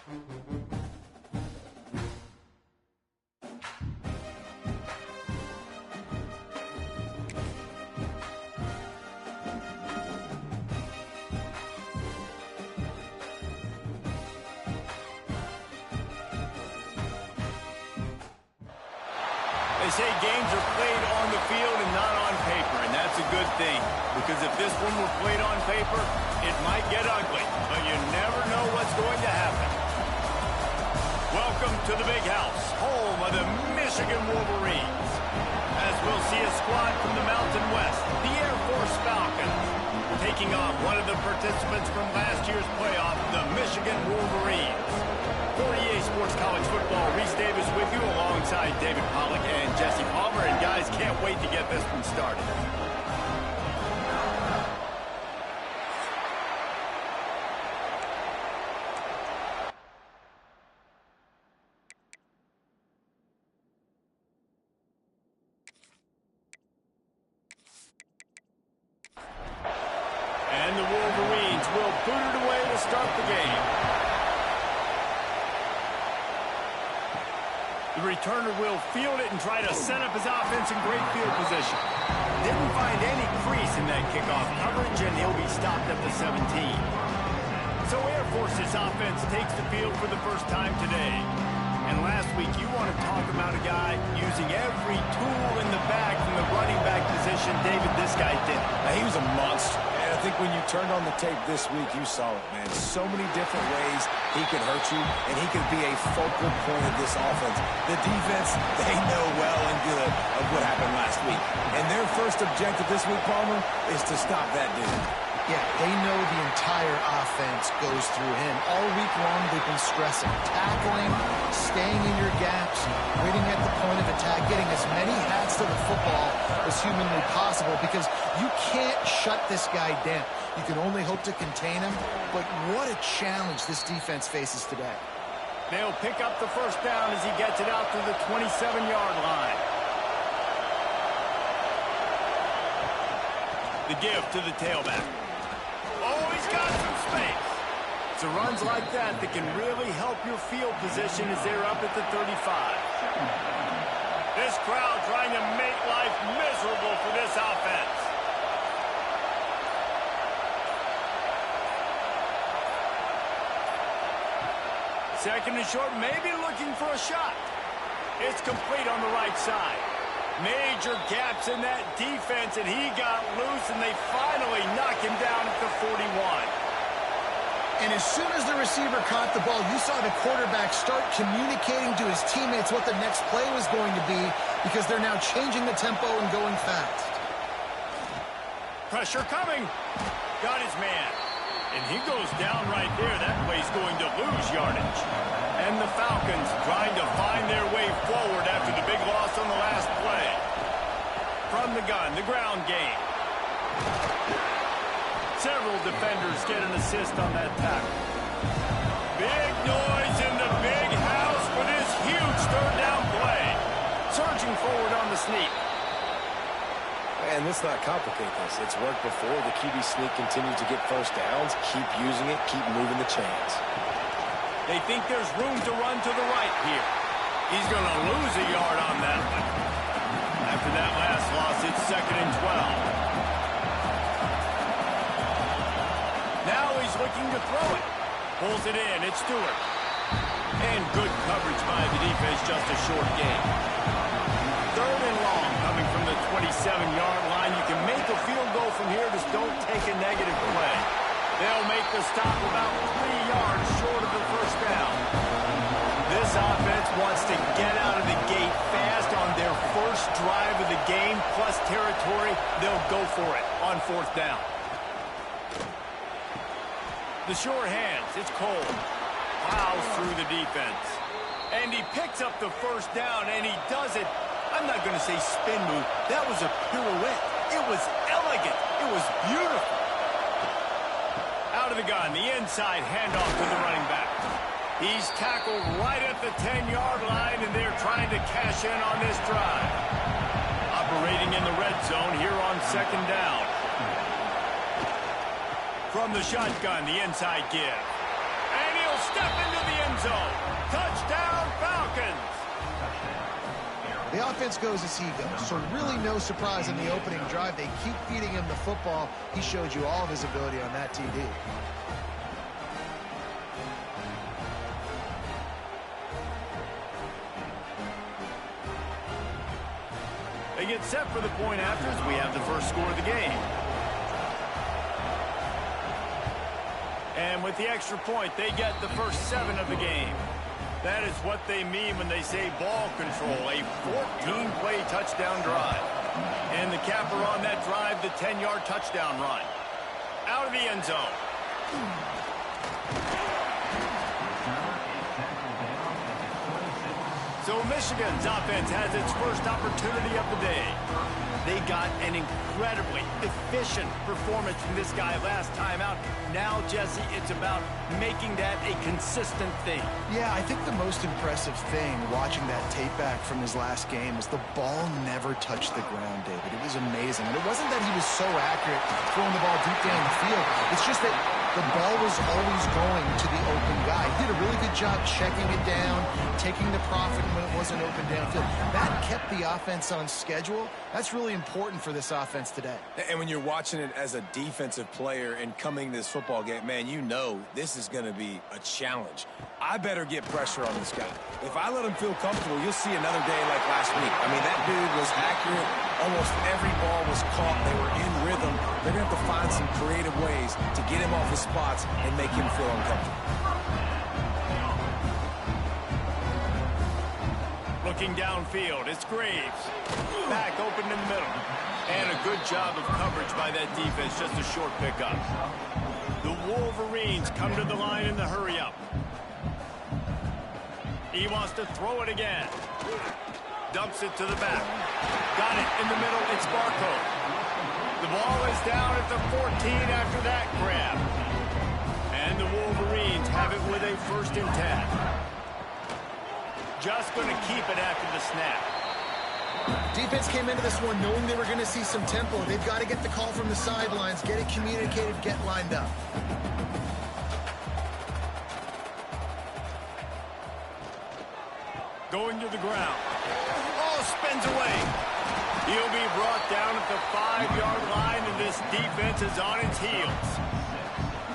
They say games are played on the field and not on paper, and that's a good thing. Because if this one were played on paper, it might get ugly, but you never know what's going to happen. Welcome to the Big House, home of the Michigan Wolverines. As we'll see a squad from the Mountain West, the Air Force Falcons, taking on one of the participants from last year's playoff, the Michigan Wolverines. For EA Sports College Football, Reese Davis with you alongside David Pollack and Jesse Palmer. And guys, can't wait to get this one started. And the Wolverines will boot it away to start the game. The returner will field it and try to set up his offense in great field position. Didn't find any crease in that kickoff coverage, and he'll be stopped at the 17. So Air Force's offense takes the field for the first time today. And last week, you want to talk about a guy using every tool in the bag from the running back position. David, this guy did it. He was a monster. And I think when you turned on the tape this week, you saw it, man. So many different ways he could hurt you, and he could be a focal point of this offense. The defense, they know well and good of what happened last week. And their first objective this week, Palmer, is to stop that dude. Yeah, they know the entire offense goes through him. All week long, they've been stressing, tackling, staying in your gaps, waiting at the point of attack, getting as many hats to the football as humanly possible, because you can't shut this guy down. You can only hope to contain him, but what a challenge this defense faces today. They'll pick up the first down as he gets it out to the 27-yard line. The give to the tailback. Oh, he's got some space. It's runs like that that can really help your field position as they're up at the 35. This crowd trying to make life miserable for this offense. Second and short, maybe looking for a shot. It's complete on the right side. Major gaps in that defense, and he got loose, and they finally knock him down at the 41. And as soon as the receiver caught the ball, you saw the quarterback start communicating to his teammates what the next play was going to be, because they're now changing the tempo and going fast. Pressure coming. Got his man. And he goes down right there. That play's going to lose yardage. And the Falcons trying to find their way forward after the big loss on the last play. From the gun, the ground game. Several defenders get an assist on that tackle. Big noise in the Big House for this huge third down play. Surging forward on the sneak. And let's not complicate this. It's worked before. The QB sneak continues to get first downs. Keep using it. Keep moving the chains. They think there's room to run to the right here. He's going to lose a yard on that one. After that last loss, it's 2nd and 12. Now he's looking to throw it. Pulls it in. It's Stewart. And good coverage by the defense, just a short gain. 3rd and long coming from the 27-yard line. You can make a field goal from here, just don't take a negative play. They'll make the stop about 3 yards short of the first down. This offense wants to get out of the gate fast on their first drive of the game, plus territory. They'll go for it on 4th down. The sure hands, it's Cole. Plows through the defense. And he picks up the first down, and he does it. I'm not going to say spin move. That was a pirouette. It was elegant. It was beautiful. Out of the gun, the inside handoff to the running back. He's tackled right at the 10-yard line, and they're trying to cash in on this drive. Operating in the red zone here on 2nd down. From the shotgun, the inside give. And he'll step into the end The offense goes as he goes, so really no surprise in the opening drive. They keep feeding him the football. He showed you all of his ability on that TD. They get set for the point after as we have the first score of the game. And with the extra point, they get the first 7 of the game. That is what they mean when they say ball control, a 14-play touchdown drive. And the capper on that drive, the 10-yard touchdown run. Out of the end zone. So Michigan's offense has its first opportunity of the day. They got an incredibly efficient performance from this guy last time out. Now, Jesse, it's about making that a consistent thing. Yeah, I think the most impressive thing watching that tape back from his last game is the ball never touched the ground, David. It was amazing. And it wasn't that he was so accurate throwing the ball deep down the field. It's just that the ball was always going to the open guy. He did a really good job checking it down, taking the profit when it wasn't open downfield. That kept the offense on schedule. That's really important for this offense today. And when you're watching it as a defensive player and coming this football game, man, you know this is going to be a challenge. I better get pressure on this guy. If I let him feel comfortable, you'll see another day like last week. I mean, that dude was accurate. Almost every ball was caught. They were in rhythm. They're going to have to find some creative ways to get him off his spots and make him feel uncomfortable. Looking downfield, it's Graves. Back open in the middle. And a good job of coverage by that defense, just a short pickup. The Wolverines come to the line in the hurry-up. He wants to throw it again. Dumps it to the back. Got it in the middle, it's Barco. The ball is down at the 14 after that grab. And the Wolverines have it with a 1st and 10. Just going to keep it after the snap. Defense came into this one knowing they were going to see some tempo. They've got to get the call from the sidelines, get it communicated, get lined up. Going to the ground. Oh, spins away. He'll be brought down at the 5-yard line, and this defense is on its heels.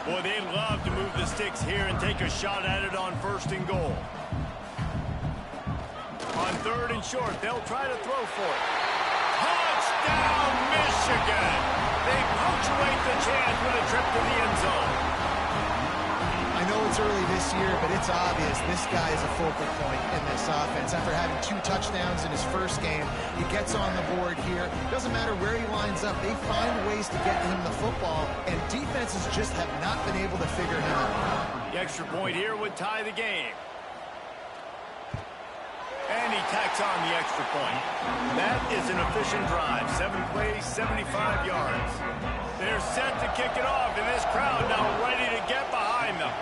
Boy, they love to move the sticks here and take a shot at it on 1st and goal. On 3rd and short, they'll try to throw for it. Touchdown, Michigan! They punctuate the chance with a trip to the end zone. I know it's early this year, but it's obvious this guy is a focal point in this offense. After having 2 touchdowns in his first game, he gets on the board here. Doesn't matter where he lines up, they find ways to get him the football, and defenses just have not been able to figure him out. The extra point here would tie the game. And he tacks on the extra point. That is an efficient drive. 7 plays, 75 yards. They're set to kick it off, and this crowd now ready to get behind them.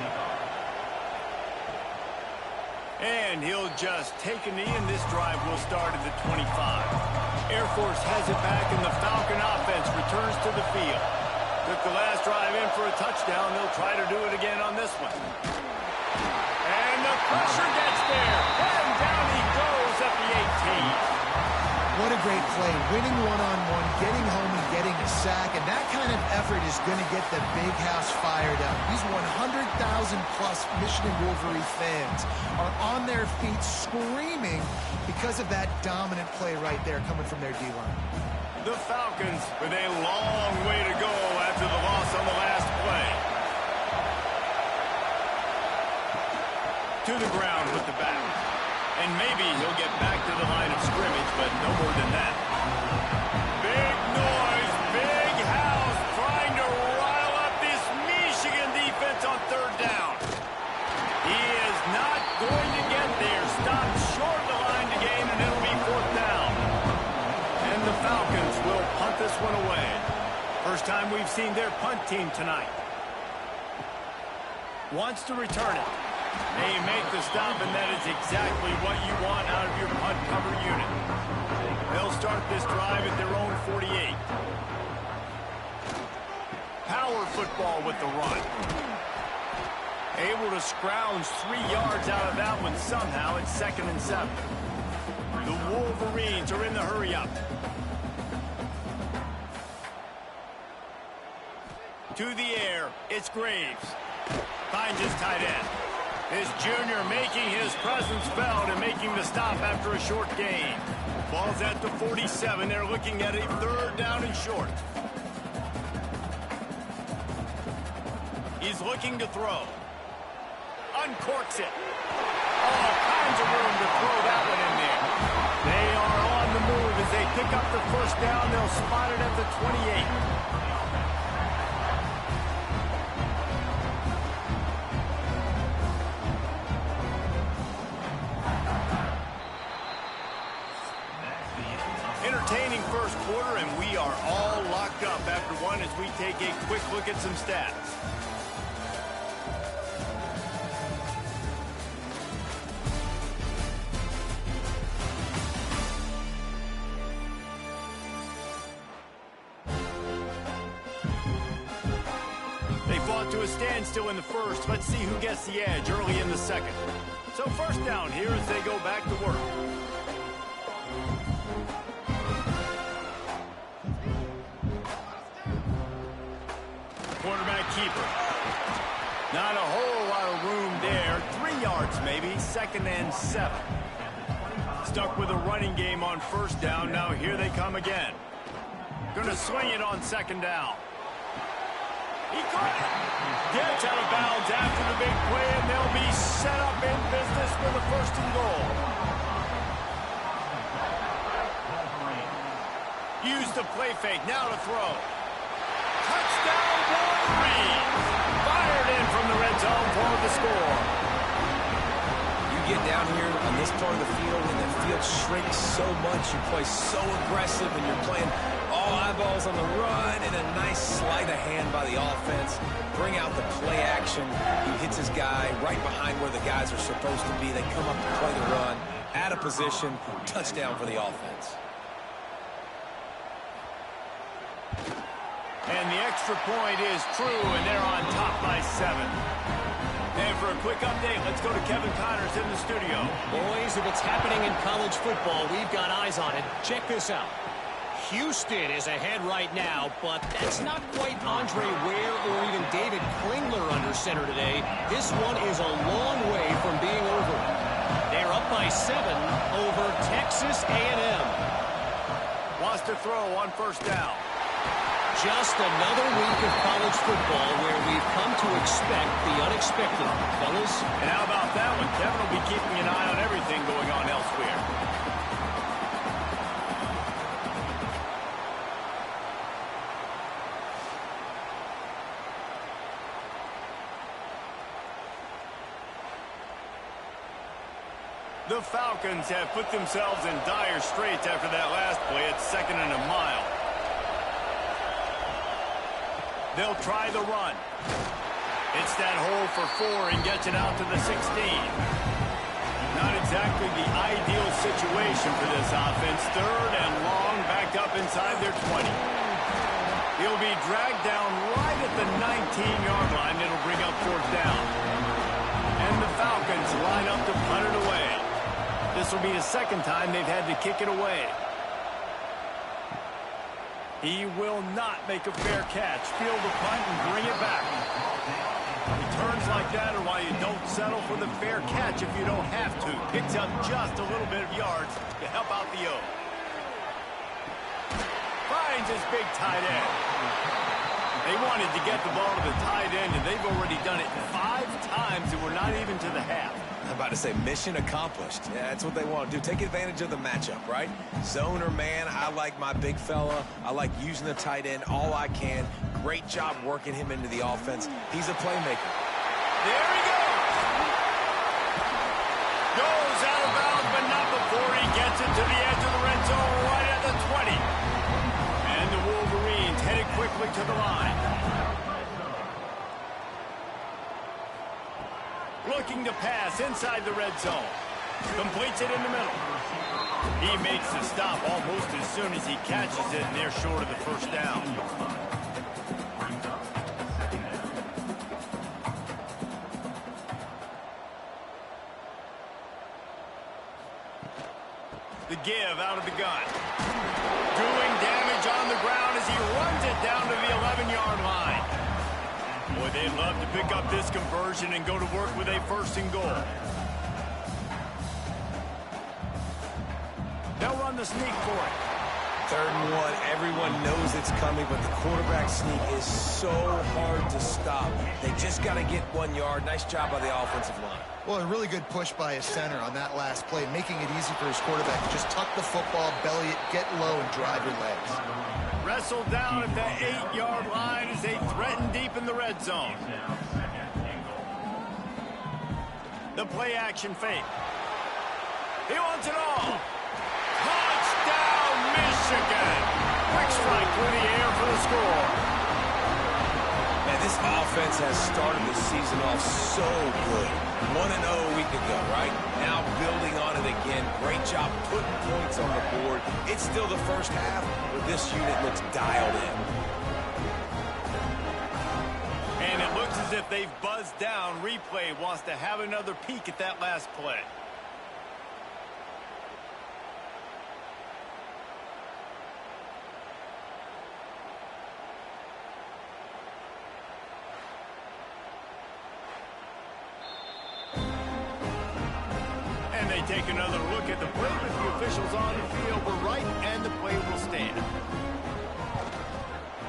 And he'll just take a knee, and this drive will start at the 25. Air Force has it back, and the Falcon offense returns to the field. Took the last drive in for a touchdown. They'll try to do it again on this one. And the pressure gets there. And down he goes at the 18. What a great play. Winning one-on-one, getting home and getting a sack. And that kind of effort is going to get the big house fired up. These 100,000-plus Michigan Wolverine fans are on their feet screaming because of that dominant play right there coming from their D-line. The Falcons with a long way to go after the loss on the last play. To the ground with the back. And maybe he'll get back to the line of scrimmage, but no more than that. Big noise, big house, trying to rile up this Michigan defense on 3rd down. He is not going to get there. Stopped short of the line to gain, and it'll be 4th down. And the Falcons will punt this one away. First time we've seen their punt team tonight. Wants to return it. They make the stop, and that is exactly what you want out of your punt cover unit. They'll start this drive at their own 48. Power football with the run. Able to scrounge 3 yards out of that one somehow. It's 2nd and 7. The Wolverines are in the hurry-up. To the air, it's Graves. Finds his tight end. His junior making his presence felt and making the stop after a short gain. Ball's at the 47. They're looking at a 3rd down and short. He's looking to throw. Uncorks it. All kinds of room to throw that one in there. They are on the move as they pick up the 1st down. They'll spot it at the 28. Entertaining first quarter, and we are all locked up after one as we take a quick look at some stats. They fought to a standstill in the first. Let's see who gets the edge early in the second. So 1st down here as they go back to work. Quarterback keeper. Not a whole lot of room there. 3 yards maybe. 2nd and 7. Stuck with a running game on 1st down. Now here they come again. Gonna swing it on 2nd down. He caught it. Gets out of bounds after the big play, and they'll be set up in business for the 1st and goal. Use the play fake. Now to throw. Touchdown, Wolverines! Fired in from the red zone for the score. You get down here on this part of the field, and the field shrinks so much. You play so aggressive, and you're playing all eyeballs on the run, and a nice sleight of hand by the offense. Bring out the play action. He hits his guy right behind where the guys are supposed to be. They come up to play the run, out of position, touchdown for the offense. And the extra point is true, and they're on top by 7. And for a quick update, let's go to Kevin Connors in the studio. Boys, if it's happening in college football, we've got eyes on it. Check this out. Houston is ahead right now, but that's not quite Andre Ware or even David Klingler under center today. This one is a long way from being over. They're up by 7 over Texas A&M. Wants to throw on 1st down. Just another week of college football where we've come to expect the unexpected, fellas. And how about that one? Kevin will be keeping an eye on everything going on elsewhere. The Falcons have put themselves in dire straits after that last play. It's 2nd and a mile. They'll try the run. It's that hole for 4 and gets it out to the 16. Not exactly the ideal situation for this offense. 3rd and long, backed up inside their 20. He'll be dragged down right at the 19-yard line. It'll bring up 4th down. And the Falcons line up to punt it away. This will be the 2nd time they've had to kick it away. He will not make a fair catch. Field the punt and bring it back. Returns like that are why you don't settle for the fair catch if you don't have to. Picks up just a little bit of yards to help out the O. Finds his big tight end. They wanted to get the ball to the tight end, and they've already done it 5 times, and we're not even to the half. I'm about to say mission accomplished. Yeah, that's what they want to do. Take advantage of the matchup, right? Zone or man, I like my big fella. I like using the tight end all I can. Great job working him into the offense. He's a playmaker. There he goes. Goes out of bounds, but not before he gets it to the edge of the red zone right at the 20. And the Wolverines headed quickly to the line. Looking to pass inside the red zone. Completes it in the middle. He makes the stop almost as soon as he catches it, and they're short of the 1st down. The give out of the gun. Doing damage on the ground as he runs it down to the 11-yard line. Boy, they'd love to pick up this conversion and go to work with a 1st and goal. They'll run the sneak for it. 3rd and 1. Everyone knows it's coming, but the quarterback sneak is so hard to stop. They just got to get 1 yard. Nice job by the offensive line. Well, a really good push by his center on that last play, making it easy for his quarterback to just tuck the football, belly it, get low, and drive your legs. Wrestled down at the 8-yard line as they threaten deep in the red zone. The play action fake. He wants it all. Touchdown, Michigan. Quick strike through the air for the score. Man, this offense has started the season off so good. 1-0 a week ago, right? Now building on it again. Great job putting points on the board. It's still the first half, but this unit looks dialed in. And it looks as if they've buzzed down. Replay wants to have another peek at that last play. Take another look at the play with the officials on the field. We're right, and the play will stand.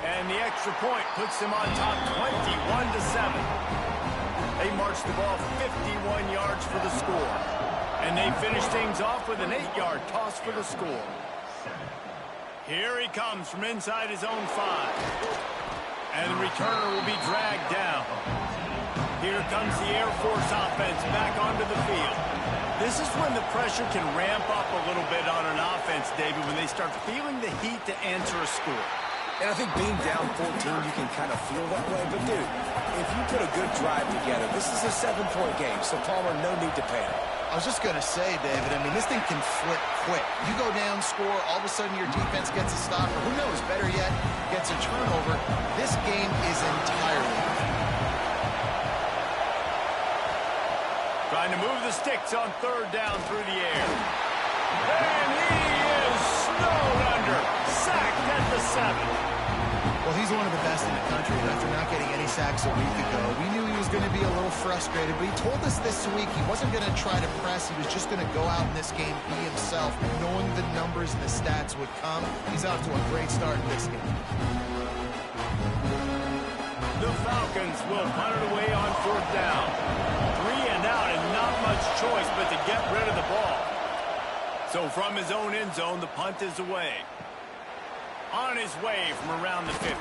And the extra point puts them on top 21-7. They march the ball 51 yards for the score. And they finish things off with an 8-yard toss for the score. Here he comes from inside his own 5. And the returner will be dragged down. Here comes the Air Force offense back onto the field. This is when the pressure can ramp up a little bit on an offense, David, when they start feeling the heat to answer a score. And I think being down 14, you can kind of feel that way. But, dude, if you put a good drive together, this is a 7-point game, so Palmer, no need to panic. I was just going to say, David, I mean, this thing can flip quick. You go down, score, all of a sudden your defense gets a stop, or who knows, better yet, gets a turnover. This game is entirely trying to move the sticks on 3rd down through the air. And he is snowed under. Sacked at the 7. Well, he's one of the best in the country after not getting any sacks a week ago. We knew he was going to be a little frustrated, but he told us this week he wasn't going to try to press. He was just going to go out in this game, be himself, knowing the numbers and the stats would come. He's off to a great start in this game. The Falcons will punt it away on 4th down. 3 and out and not much choice but to get rid of the ball. So from his own end zone, the punt is away. On his way from around the 50.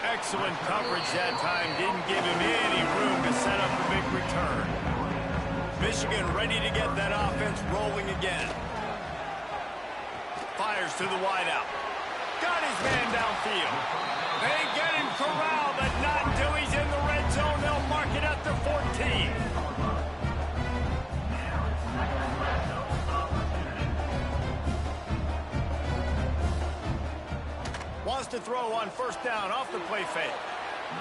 Excellent coverage that time. Didn't give him any room to set up a big return. Michigan ready to get that offense rolling again. Fires to the wideout. Got his man downfield. They get him corralled, but not until he's in the red zone. They'll mark it at the 14. Wants to throw on 1st down off the play fake.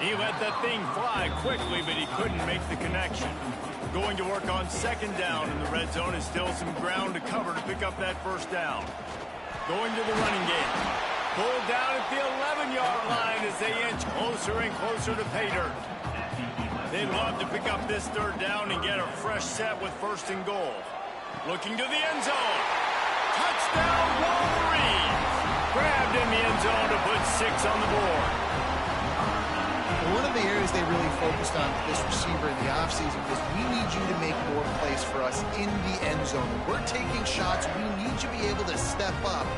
He let that thing fly quickly, but he couldn't make the connection. Going to work on 2nd down in the red zone is still some ground to cover to pick up that 1st down. Going to the running game. Pulled down at the 11-yard line as they inch closer and closer to pay dirt. They'd love to pick up this 3rd down and get a fresh set with 1st and goal. Looking to the end zone. Touchdown, Wolverines! Grabbed in the end zone to put 6 on the board. One of the areas they really focused on with this receiver in the offseason was we need you to make more plays for us in the end zone. When we're taking shots, we need you to be able to step up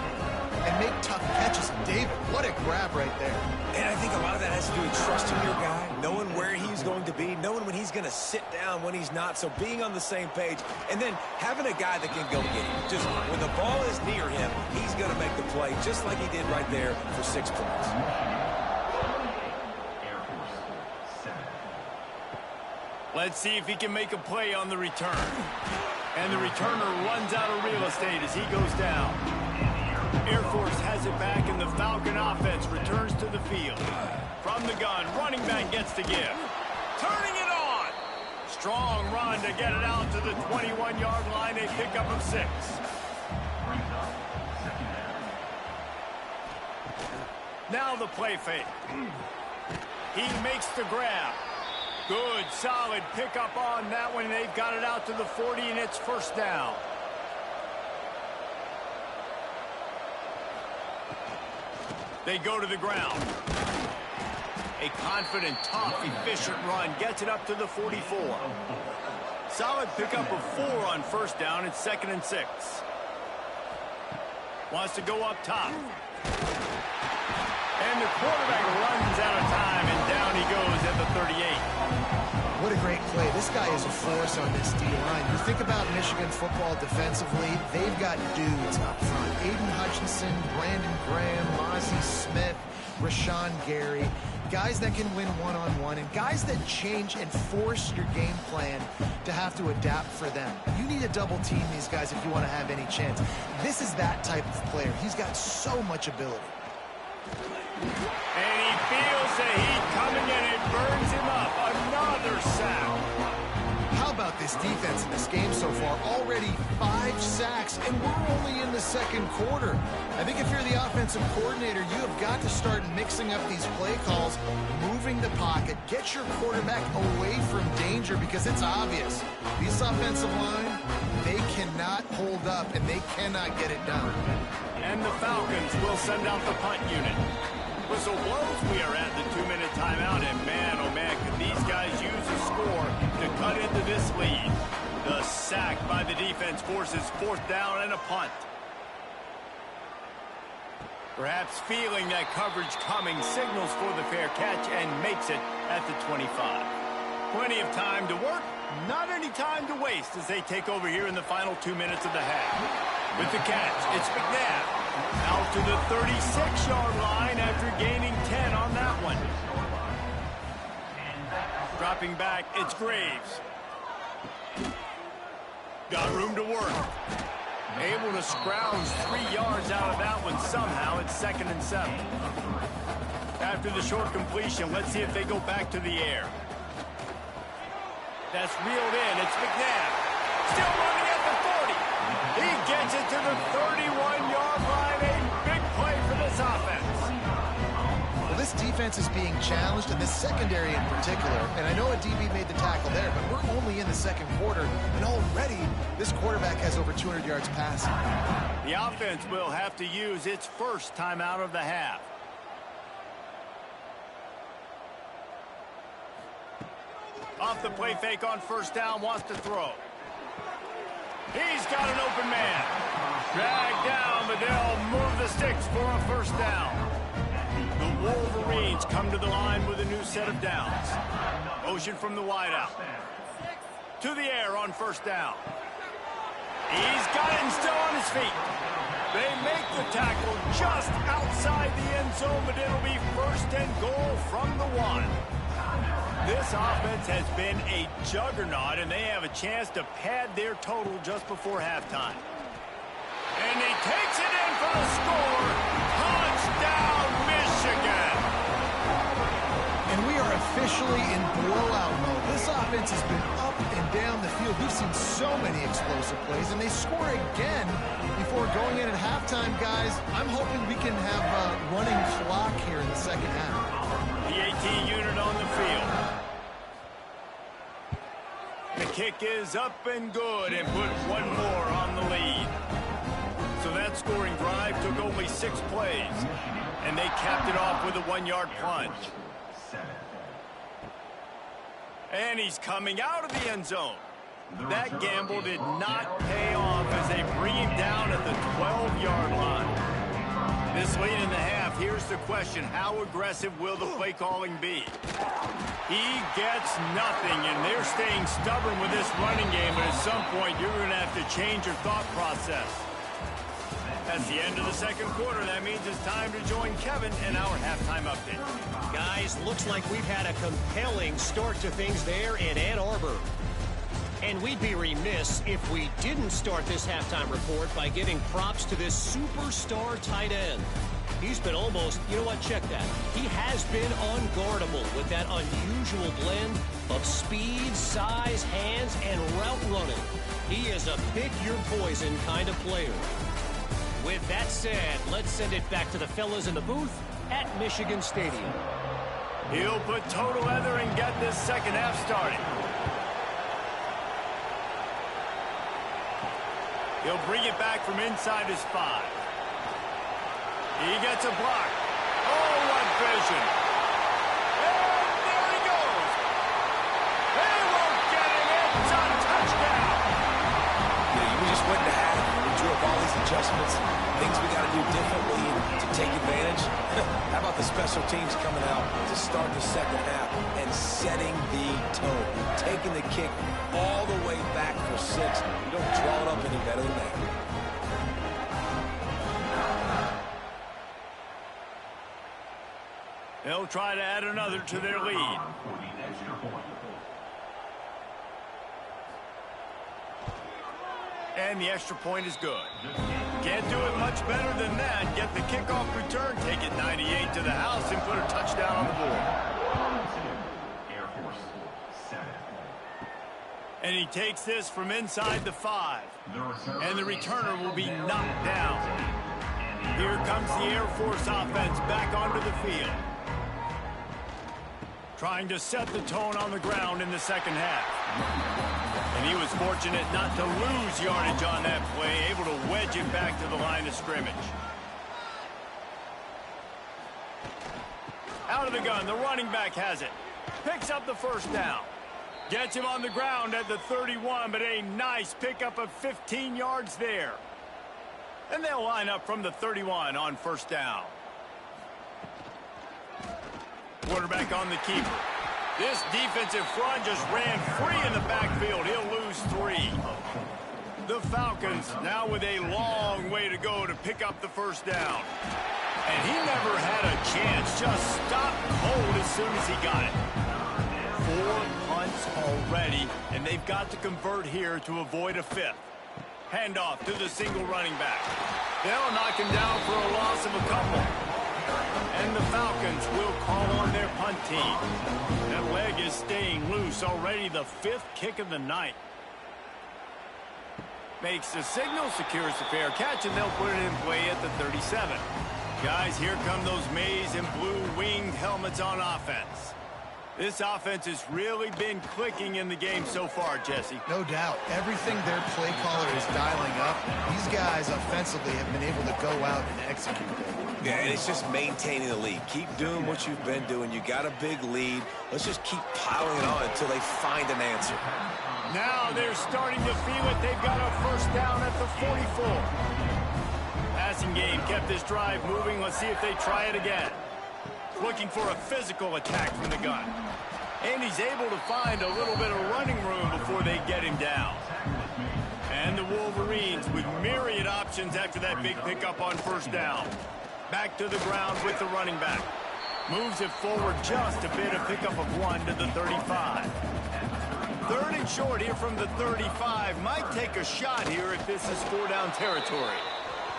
and make tough catches. And David, what a grab right there. And I think a lot of that has to do with trusting your guy, knowing where he's going to be, knowing when he's going to sit down, when he's not, so being on the same page, and then having a guy that can go get him. Just when the ball is near him, he's going to make the play, just like he did right there for 6 points. Let's see if he can make a play on the return. And the returner runs out of real estate as he goes down. Air Force has it back, and the Falcon offense returns to the field. From the gun, running back gets the give. Turning it on. Strong run to get it out to the 21-yard line. A pickup of 6. Now the play fake. He makes the grab. Good, solid pickup on that one. They've got it out to the 40, and it's first down. They go to the ground. A confident, tough, efficient run gets it up to the 44. Solid pickup of 4 on first down. It's 2nd and 6. Wants to go up top. And the quarterback runs out of time, and down he goes at the 38. What a great play. This guy is a force on this D-line. You think about Michigan football defensively, they've got dudes up front. Aiden Hutchinson, Brandon Graham, Mozzie Smith, Rashawn Gary. Guys that can win one-on-one, and guys that change and force your game plan to have to adapt for them. You need to double-team these guys if you want to have any chance. This is that type of player. He's got so much ability. And he feels the heat coming, and it burns him up. Another sack. How about this defense in this game so far? Already 5 sacks, and we're only in the second quarter. I think if you're the offensive coordinator, you have got to start mixing up these play calls, moving the pocket, get your quarterback away from danger, because it's obvious. This offensive line, they cannot hold up, and they cannot get it done. And the Falcons will send out the punt unit. Whistle blows, we are at the 2-minute timeout, and man, oh man, could these guys use a score to cut into this lead. The sack by the defense forces 4th down and a punt. Perhaps feeling that coverage coming, signals for the fair catch and makes it at the 25. Plenty of time to work, not any time to waste as they take over here in the final 2 minutes of the half. With the catch, it's McNabb. Out to the 36-yard line after gaining 10 on that one. Dropping back, it's Graves. Got room to work. Able to scrounge 3 yards out of that one somehow. It's 2nd and 7. After the short completion, let's see if they go back to the air. That's reeled in. It's McNabb. Still running at the 40. He gets it to the 31-yard line. A big play for this offense. Well, this defense is being challenged, and this secondary in particular. And I know a DB made the tackle there, but we're only in the second quarter, and already this quarterback has over 200 yards passing. The offense will have to use its first timeout of the half. Off the play fake on first down, wants to throw. He's got an open man. Dragged down, but they'll move the sticks for a first down. The Wolverines come to the line with a new set of downs. Motion from the wideout. To the air on first down. He's got it and still on his feet. They make the tackle just outside the end zone, but it'll be 1st and goal from the 1. This offense has been a juggernaut, and they have a chance to pad their total just before halftime. And he takes it in for the score. Touchdown, Michigan! And we are officially in blowout mode. This offense has been up and down the field. We've seen so many explosive plays, and they score again before going in at halftime, guys. I'm hoping we can have a running clock here in the second half. The AT unit on the field. The kick is up and good, and put one more on the lead. So that scoring drive took only 6 plays, and they capped it off with a 1-yard plunge. And he's coming out of the end zone. That gamble did not pay off as they bring him down at the 12-yard line. This late in the half, here's the question. How aggressive will the play calling be? He gets nothing, and they're staying stubborn with this running game, but at some point, you're going to have to change your thought process. That's the end of the second quarter. That means it's time to join Kevin in our halftime update. Guys, looks like we've had a compelling start to things there in Ann Arbor. And we'd be remiss if we didn't start this halftime report by giving props to this superstar tight end. He's been almost, you know what, check that. He has been unguardable with that unusual blend of speed, size, hands, and route running. He is a pick-your-poison kind of player. With that said, let's send it back to the fellas in the booth at Michigan Stadium. He'll put total leather and get this second half started. He'll bring it back from inside his 5. He gets a block. Oh, what vision. And there he goes. They won't get him. It's a touchdown. Yeah, we just went to half. We drew up all these adjustments, things we got to do differently to take advantage. How about the special teams coming out to start the second half and setting the tone, taking the kick all the way back for 6. You don't draw it up any better than that. They'll try to add another to their lead. And the extra point is good. Can't do it much better than that. Get the kickoff return, take it 98 to the house, and put a touchdown on the board. And he takes this from inside the 5. And the returner will be knocked down. Here comes the Air Force offense back onto the field. Trying to set the tone on the ground in the second half. And he was fortunate not to lose yardage on that play, able to wedge it back to the line of scrimmage. Out of the gun, the running back has it. Picks up the first down. Gets him on the ground at the 31, but a nice pickup of 15 yards there. And they'll line up from the 31 on first down. Quarterback on the keeper. This defensive front just ran free in the backfield. He'll lose 3. The Falcons now with a long way to go to pick up the first down. And he never had a chance. Just stopped cold as soon as he got it. 4 punts already, and they've got to convert here to avoid a 5th. Handoff to the single running back. They'll knock him down for a loss of a couple. And the Falcons will call on their punt team. That leg is staying loose. Already the 5th kick of the night. Makes the signal, secures the fair catch, and they'll put it in play at the 37. Guys, here come those maize and blue winged helmets on offense. This offense has really been clicking in the game so far, Jesse. No doubt. Everything their play caller is dialing up, these guys offensively have been able to go out and execute. Yeah, and it's just maintaining the lead. Keep doing what you've been doing. You got a big lead. Let's just keep piling it on until they find an answer. Now they're starting to feel it. They've got a first down at the 44. Passing game kept this drive moving. Let's see if they try it again. Looking for a physical attack from the gun. And he's able to find a little bit of running room before they get him down. And the Wolverines with myriad options after that big pickup on first down. Back to the ground with the running back. Moves it forward just a bit, a pickup of 1 to the 35. 3rd and short here from the 35. Might take a shot here if this is 4-down territory.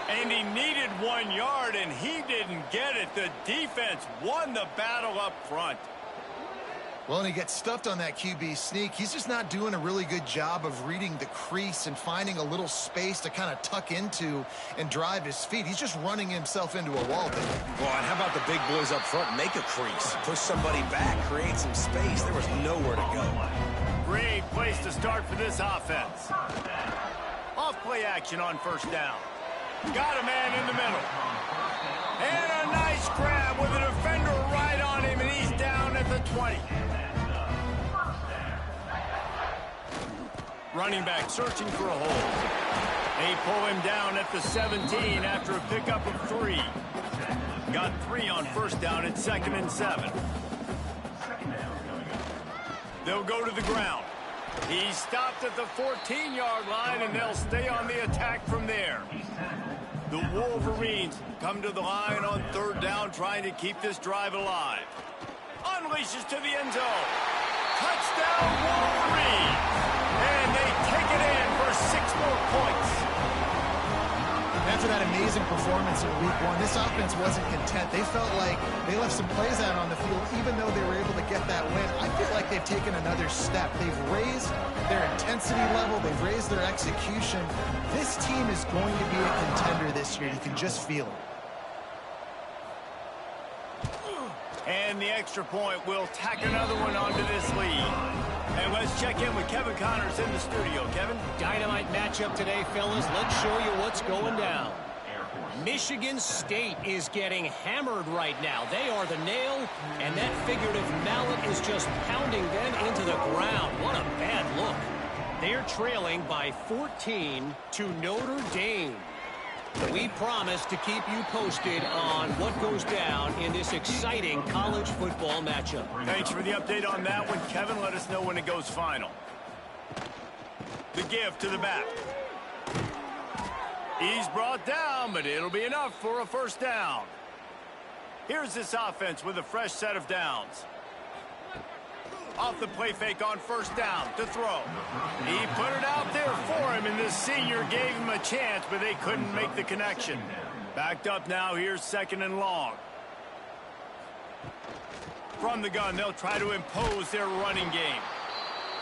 And he needed 1 yard, and he didn't get it. The defense won the battle up front. Well, and he gets stuffed on that QB sneak. He's just not doing a really good job of reading the crease and finding a little space to kind of tuck into and drive his feet. He's just running himself into a wall there. Well, and how about the big boys up front? Make a crease. Push somebody back. Create some space. There was nowhere to go. Great place to start for this offense. Off play action on first down. Got a man in the middle. And a nice grab with a defender right on him, and he's down at the 20. Running back searching for a hole. They pull him down at the 17 after a pickup of 3. Got 3 on first down at 2nd and 7. They'll go to the ground. He stopped at the 14-yard line, and they'll stay on the attack from there. The Wolverines come to the line on 3rd down, trying to keep this drive alive. Unleashes to the end zone. Touchdown, Wolverines! And they take it in for 6 more points. After that that amazing performance in week 1, this offense wasn't content. They felt like they left some plays out on the field, even though they were able to get that win. I feel like they've taken another step. They've raised their intensity level. They've raised their execution. This team is going to be a contender this year. You can just feel it. And the extra point will tack another one onto this lead. And let's check in with Kevin Connors in the studio. Kevin? Dynamite matchup today, fellas. Let's show you what's going down. Michigan State is getting hammered right now. They are the nail, and that figurative mallet is just pounding them into the ground. What a bad look. They're trailing by 14 to Notre Dame. We promise to keep you posted on what goes down in this exciting college football matchup. Thanks for the update on that one, Kevin. Let us know when it goes final. The give to the back. He's brought down, but it'll be enough for a first down. Here's this offense with a fresh set of downs. Off the play fake on first down to throw. He put it out there for him, and this senior gave him a chance, but they couldn't make the connection. Backed up now, here's 2nd and long. From the gun, they'll try to impose their running game.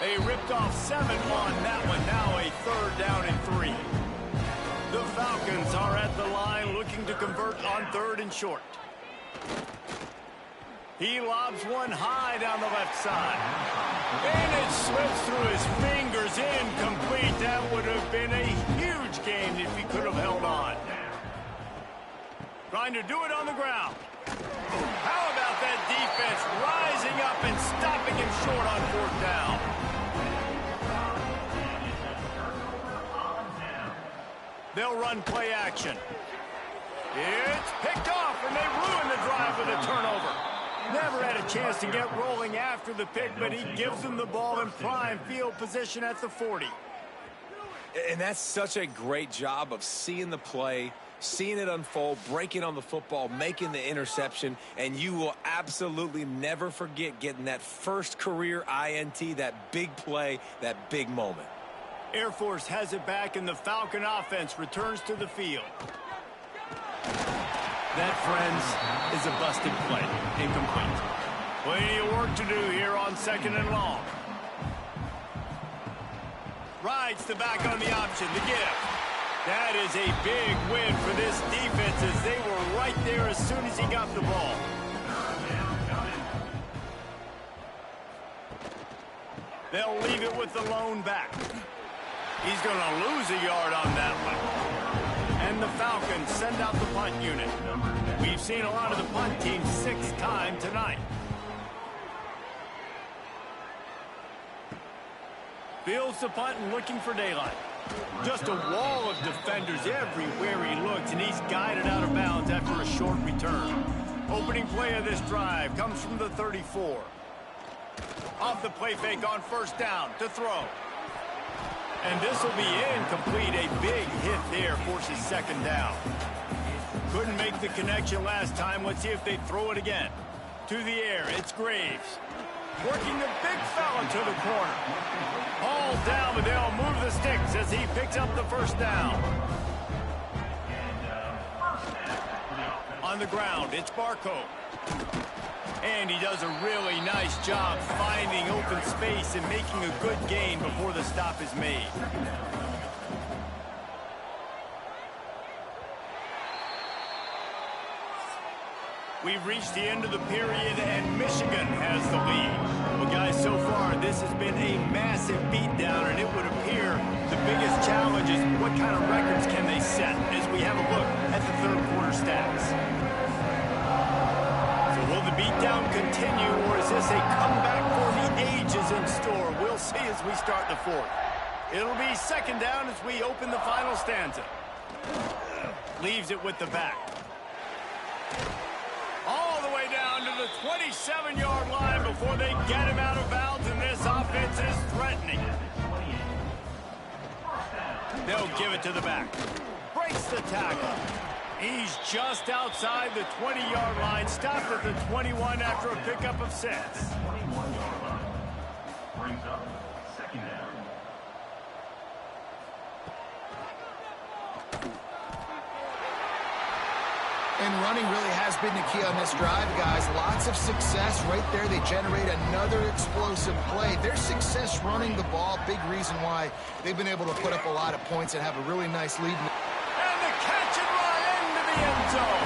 They ripped off 7 on that one, now a 3rd down and 3. The Falcons are at the line looking to convert on 3rd and short. He lobs one high down the left side. And it slips through his fingers, incomplete. That would have been a huge gain if he could have held on. Trying to do it on the ground. How about that defense rising up and stopping him short on 4th down? They'll run play action. It's picked off, and they ruin the drive with a turnover. Never had a chance to get rolling after the pick, but he gives them the ball in prime field position at the 40. And that's such a great job of seeing the play, seeing it unfold, breaking on the football, making the interception, and you will absolutely never forget getting that first career INT, that big play, that big moment. Air Force has it back, and the Falcon offense returns to the field. That, friends, is a busted play. Incomplete. Plenty of work to do here on 2nd and long. Rides the back on the option. The give. That is a big win for this defense as they were right there as soon as he got the ball. They'll leave it with the lone back. He's going to lose a yard on that one. And the Falcons send out the punt unit. We've seen a lot of the punt teams 6 times tonight. Fields the punt and looking for daylight. Just a wall of defenders everywhere he looks, and he's guided out of bounds after a short return. Opening play of this drive comes from the 34. Off the play fake on first down to throw. And this will be incomplete. A big hit there forces 2nd down. Couldn't make the connection last time. Let's see if they throw it again. To the air, it's Graves. Working the big fella to the corner. Hauled down, but they'll move the sticks as he picks up the first down. On the ground, it's Barco. And he does a really nice job finding open space and making a good gain before the stop is made. We've reached the end of the period, and Michigan has the lead. Well, guys, so far, this has been a massive beatdown, and it would appear the biggest challenge is what kind of records can they set as we have a look at the 3rd quarter stats. So will the beatdown continue, or is this a comeback for the ages in store? We'll see as we start the 4th. It'll be 2nd down as we open the final stanza. Leaves it with the back. All the way down to the 27-yard line before they get him out of bounds, and this offense is threatening. They'll give it to the back. Breaks the tackle. He's just outside the 20-yard line, stopped at the 21 after a pickup of 6. Brings up 2nd down. And running really has been the key on this drive, guys. Lots of success right there. They generate another explosive play. Their success running the ball, big reason why they've been able to put up a lot of points and have a really nice lead. And the catch and run into the end zone.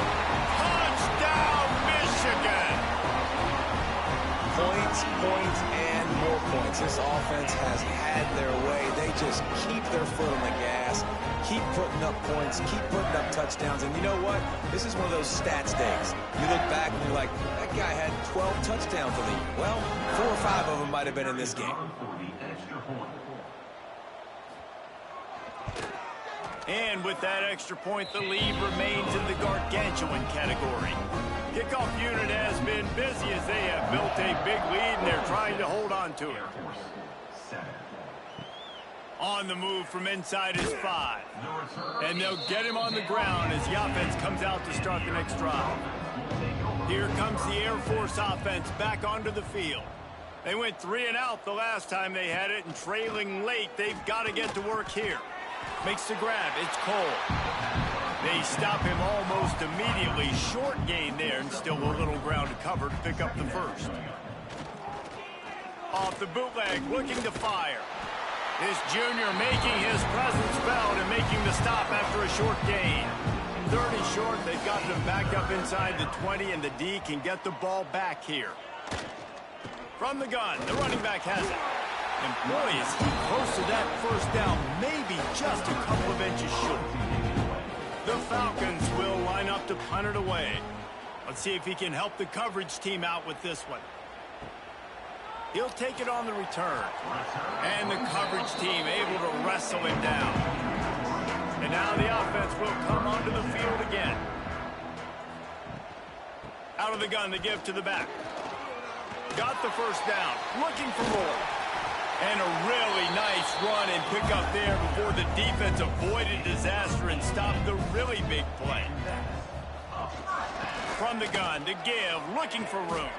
Touchdown, Michigan. Points, points, and more points. This offense has had their way. They just keep their foot on the gas, keep putting up points, keep putting up touchdowns. And you know what? This is one of those stats days. You look back and you're like, that guy had 12 touchdowns in the year. Well, 4 or 5 of them might have been in this game. And with that extra point, the lead remains in the gargantuan category. Kickoff unit has been busy as they have built a big lead, and they're trying to hold on to it. On the move from inside is 5. And they'll get him on the ground as the offense comes out to start the next drive. Here comes the Air Force offense back onto the field. They went 3 and out the last time they had it, and trailing late, they've got to get to work here. Makes the grab. It's Cole. They stop him almost immediately. Short gain there, and still a little ground to cover to pick up the first. Off the bootleg, looking to fire. This junior making his presence felt and making the stop after a short gain. 30 short, they've gotten him back up inside the 20, and the D can get the ball back here. From the gun, the running back has it. And boy, is he close to that first down, maybe just a couple of inches short. The Falcons will line up to punt it away. Let's see if he can help the coverage team out with this one. He'll take it on the return. And the coverage team able to wrestle him down. And now the offense will come onto the field again. Out of the gun, the give to the back. Got the first down. Looking for more. And a really nice run and pick up there before the defense avoided disaster and stopped the really big play. From the gun, to give, looking for room.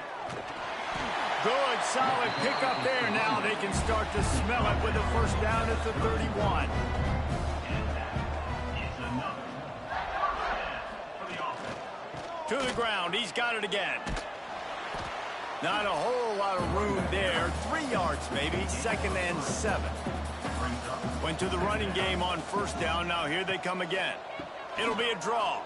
Good, solid pick up there. Now they can start to smell it with a first down at the 31. To the ground, he's got it again. Not a whole lot of room there. 3 yards maybe, 2nd and 7. Went to the running game on first down. Now here they come again. It'll be a draw.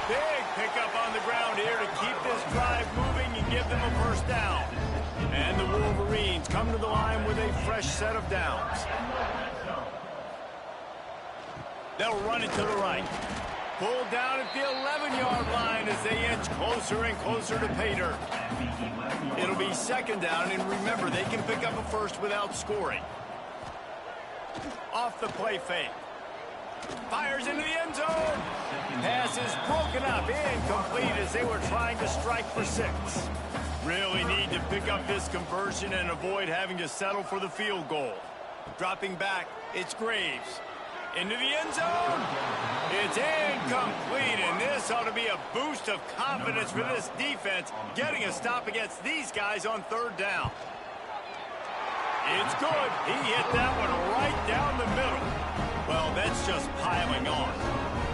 Big pickup on the ground here to keep this drive moving and give them a first down. And the Wolverines come to the line with a fresh set of downs. They'll run it to the right. Pulled down at the 11-yard line as they inch closer and closer to pay dirt. It'll be 2nd down, and remember, they can pick up a first without scoring. Off the play fake. Fires into the end zone. Pass is broken up, incomplete as they were trying to strike for 6. Really need to pick up this conversion and avoid having to settle for the field goal. Dropping back, it's Graves. Into the end zone. It's incomplete, and this ought to be a boost of confidence for this defense, getting a stop against these guys on 3rd down. It's good. He hit that one right down the middle. Well, that's just piling on.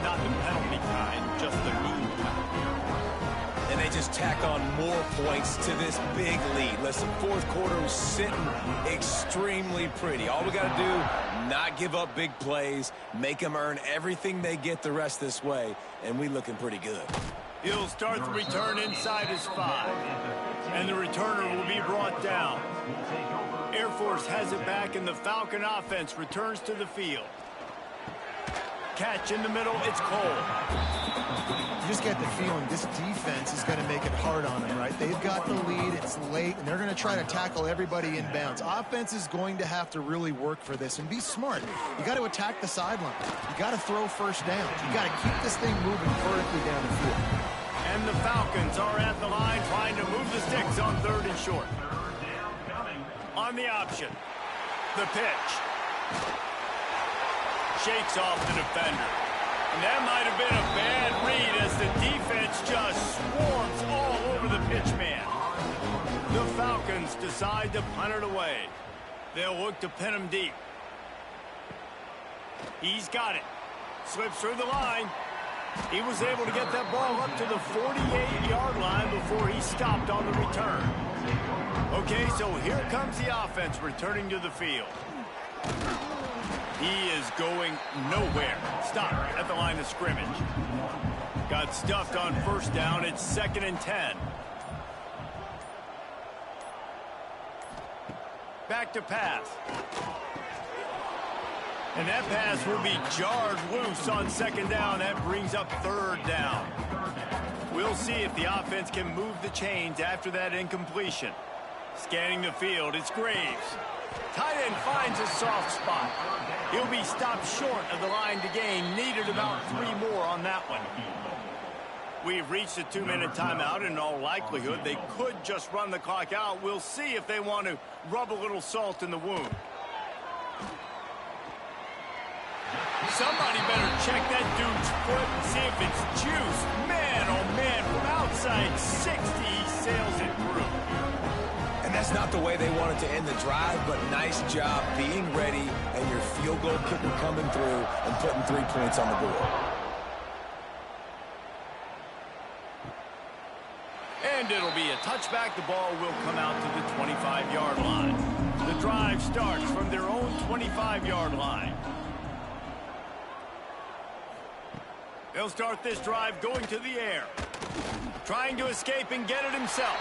Not the penalty kind, just the mean kind. And they just tack on more points to this big lead. Listen, 4th quarter was sitting extremely pretty. All we got to do, not give up big plays, make them earn everything they get the rest this way, and we looking pretty good. He'll start the return inside his 5. And the returner will be brought down. Air Force has it back, and the Falcon offense returns to the field. Catch in the middle, it's Cole. You just get the feeling this defense is going to make it hard on them, right? They've got the lead, it's late, and they're going to try to tackle everybody in bounds. Offense is going to have to really work for this and be smart. You got to attack the sideline. You got to throw first downs. You got to keep this thing moving vertically down the field. And the Falcons are at the line trying to move the sticks on 3rd and short. On the option, the pitch. Shakes off the defender. And that might have been a bad read as the defense just swarms all over the pitch man. The Falcons decide to punt it away. They'll look to pin him deep. He's got it. Slips through the line. He was able to get that ball up to the 48-yard line before he stopped on the return. Okay, so here comes the offense returning to the field. He is going nowhere. Stop at the line of scrimmage. Got stuffed on first down. It's 2nd and 10. Back to pass. And that pass will be jarred loose on 2nd down. That brings up 3rd down. We'll see if the offense can move the chains after that incompletion. Scanning the field, it's Graves. Tight end finds a soft spot. He'll be stopped short of the line to gain. Needed about 3 more on that one. We've reached a 2-minute timeout. In all likelihood, they could just run the clock out. We'll see if they want to rub a little salt in the wound. Somebody better check that dude's foot and see if it's juice. Man, oh man, from outside 60, he sails it through. And that's not the way they wanted to end the drive, but nice job being ready and your field goal kicker coming through and putting 3 points on the board. And it'll be a touchback. The ball will come out to the 25-yard line. The drive starts from their own 25-yard line. They'll start this drive going to the air. Trying to escape and get it himself.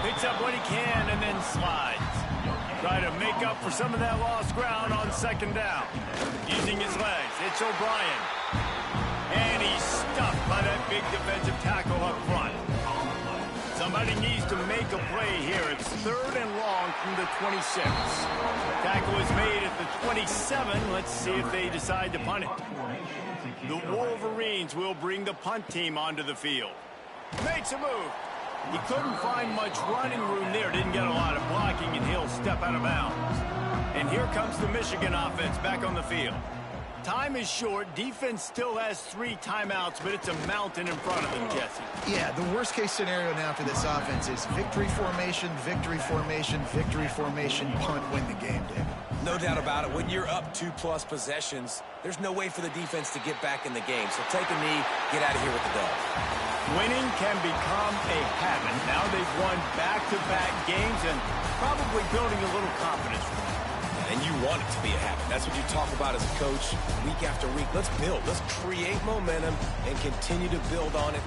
Picks up what he can and then slides. Try to make up for some of that lost ground on 2nd down. Using his legs, it's O'Brien. And he's stuffed by that big defensive tackle up front. Somebody needs to make a play here. It's 3rd and long from the 26. Tackle is made at the 27. Let's see if they decide to punt it. The Wolverines will bring the punt team onto the field. Makes a move. He couldn't find much running room there. Didn't get a lot of blocking, and he'll step out of bounds. And here comes the Michigan offense back on the field. Time is short. Defense still has 3 timeouts, but it's a mountain in front of them, Jesse. Yeah, the worst-case scenario now for this offense is victory formation, victory formation, victory formation, punt, win the game, David. No doubt about it. When you're up 2+ possessions, there's no way for the defense to get back in the game. So take a knee, get out of here with the dub. Winning can become a habit. Now they've won back-to-back games and probably building a little confidence. And you want it to be a habit. That's what you talk about as a coach week after week. Let's build. Let's create momentum and continue to build on it.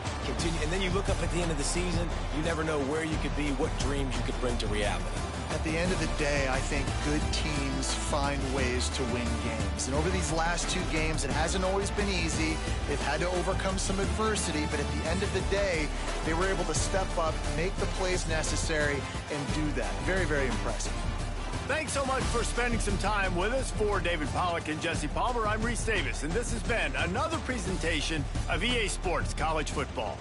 And then you look up at the end of the season, you never know where you could be, what dreams you could bring to reality. At the end of the day, I think good teams find ways to win games. And over these last 2 games, it hasn't always been easy. They've had to overcome some adversity, but at the end of the day, they were able to step up, make the plays necessary, and do that. Very, very impressive. Thanks so much for spending some time with us. For David Pollack and Jesse Palmer, I'm Reese Davis, and this has been another presentation of EA Sports College Football.